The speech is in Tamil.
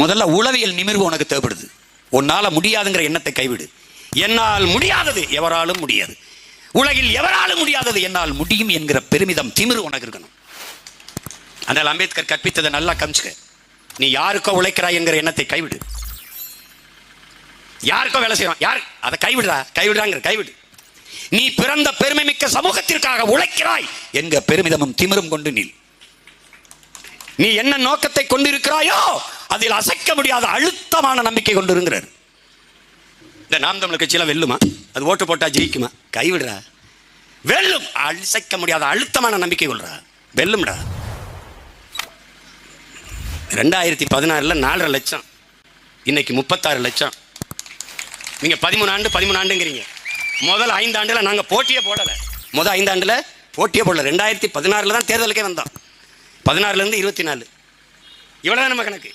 முதல்ல உளவியல் நிமிர்வு உனக்கு தேவைப்படுது. உன்னால முடியாதுங்கிற எண்ணத்தை கைவிடு. என்னால் முடியாதது எவராலும் முடியாது, உலகில் எவராலும் முடியாதது என்னால் முடியும் என்கிற பெருமிதம், திமிரு உனக்கு இருக்கணும். அதனால் அம்பேத்கர் கற்பித்ததை நல்லா கமிச்சுக்க. நீ யாருக்கோ உழைக்கிறாய் என்கிற எண்ணத்தை கைவிடு. யாருக்கோ வேலை செய்யறோம், யார் அதை கைவிடுறாங்கிற கைவிடு. நீ பிறந்த பெருமை மிக்க சமூகத்திற்காக உழைக்கிறாய் என்கிற பெருமிதமும் திமிரும் கொண்டு நில். நீ என்ன நோக்கத்தை கொண்டிருக்கிறாயோ அதில் அசைக்க முடியாத அழுத்தமான நம்பிக்கை கொண்டிருக்கிறார். இந்த நாம் தமிழர் கட்சியில வெல்லுமா? அது ஓட்டு போட்டா ஜெயிக்குமா? கைவிடுறா. வெல்லும். அசைக்க முடியாத அழுத்தமான நம்பிக்கை கொள்றா, வெல்லும்டா. 2016 4.5 லட்சம், இன்னைக்கு 36 லட்சம். நீங்க 13 ஆண்டுங்கிறீங்க. முதல் 5 ஆண்டுல நாங்க போட்டியே போடல. முதல் 5 ஆண்டுல போட்டியே போடல. 2016 தான் தேர்தலுக்கே வந்தோம். 16 இருந்து 24 இவ்வளவுதான் நம்ம கணக்கு.